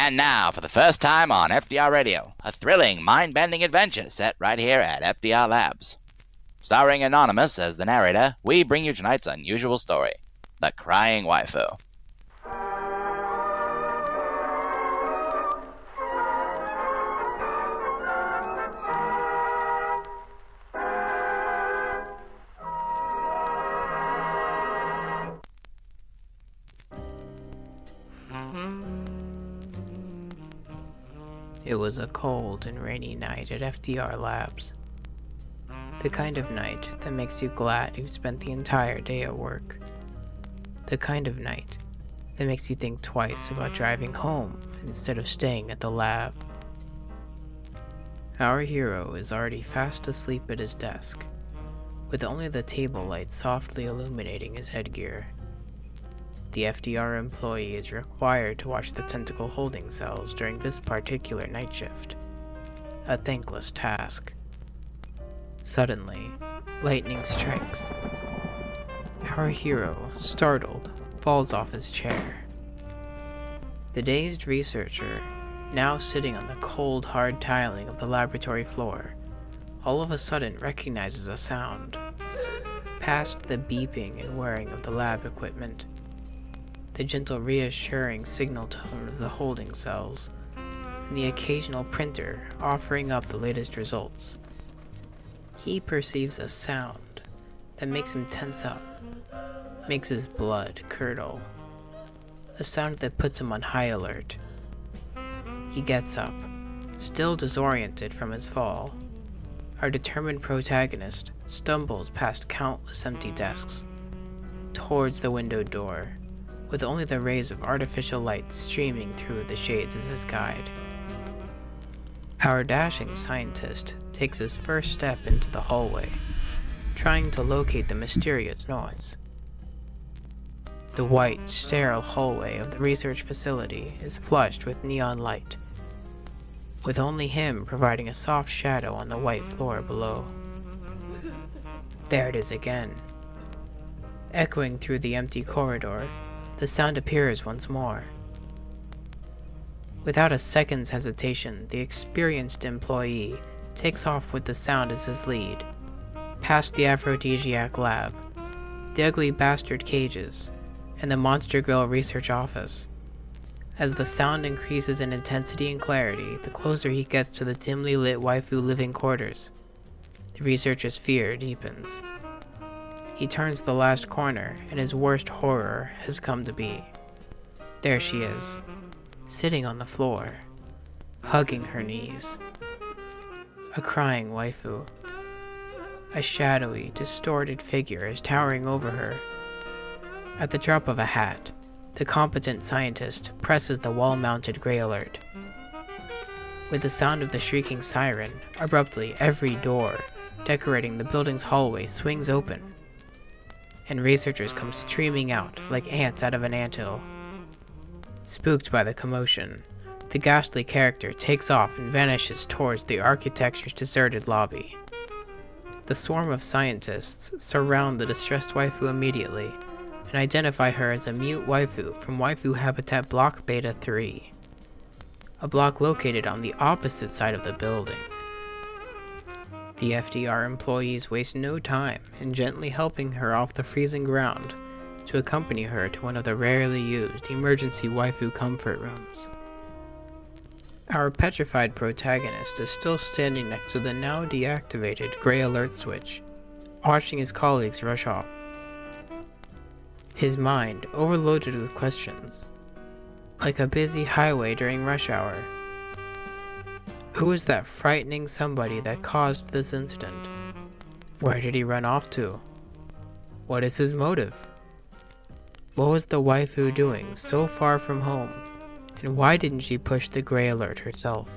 And now, for the first time on FDR Radio, a thrilling, mind-bending adventure set right here at FDR Labs. Starring Anonymous as the narrator, we bring you tonight's unusual story, The Crying Waifu. It was a cold and rainy night at FDR Labs. The kind of night that makes you glad you've spent the entire day at work. The kind of night that makes you think twice about driving home instead of staying at the lab. Our hero is already fast asleep at his desk, with only the table light softly illuminating his headgear. The FDR employee is required to watch the tentacle holding cells during this particular night shift. A thankless task. Suddenly, lightning strikes. Our hero, startled, falls off his chair. The dazed researcher, now sitting on the cold, hard tiling of the laboratory floor, all of a sudden recognizes a sound. Past the beeping and whirring of the lab equipment, the gentle reassuring signal tone of the holding cells, and the occasional printer offering up the latest results. He perceives a sound that makes him tense up, makes his blood curdle. A sound that puts him on high alert. He gets up, still disoriented from his fall. Our determined protagonist stumbles past countless empty desks, towards the window door, with only the rays of artificial light streaming through the shades as his guide. Our dashing scientist takes his first step into the hallway, trying to locate the mysterious noise. The white, sterile hallway of the research facility is flushed with neon light, with only him providing a soft shadow on the white floor below. There it is again. Echoing through the empty corridor, the sound appears once more. Without a second's hesitation, the experienced employee takes off with the sound as his lead, past the aphrodisiac lab, the ugly bastard cages, and the Monster Grill research office. As the sound increases in intensity and clarity, the closer he gets to the dimly lit waifu living quarters, the researcher's fear deepens. He turns the last corner, and his worst horror has come to be. There she is, sitting on the floor, hugging her knees. A crying waifu. A shadowy, distorted figure is towering over her. At the drop of a hat, the competent scientist presses the wall-mounted gray alert. With the sound of the shrieking siren, abruptly every door decorating the building's hallway swings open, and researchers come streaming out like ants out of an anthill. Spooked by the commotion, the ghastly character takes off and vanishes towards the architecture's deserted lobby. The swarm of scientists surround the distressed waifu immediately and identify her as a mute waifu from Waifu Habitat Block Beta 3, a block located on the opposite side of the building. The FDR employees waste no time in gently helping her off the freezing ground to accompany her to one of the rarely used emergency waifu comfort rooms. Our petrified protagonist is still standing next to the now deactivated gray alert switch, watching his colleagues rush off. His mind overloaded with questions, like a busy highway during rush hour. Who is that frightening somebody that caused this incident? Where did he run off to? What is his motive? What was the waifu doing so far from home, and why didn't she push the gray alert herself?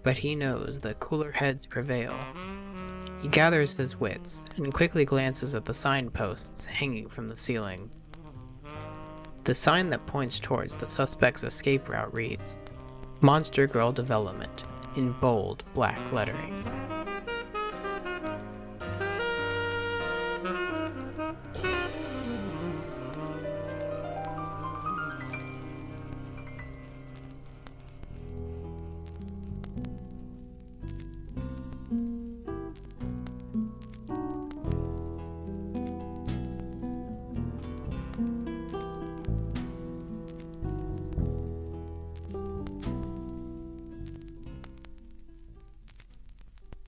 But he knows that cooler heads prevail. He gathers his wits and quickly glances at the signposts hanging from the ceiling. The sign that points towards the suspect's escape route reads, Monster Grill Development, in bold black lettering.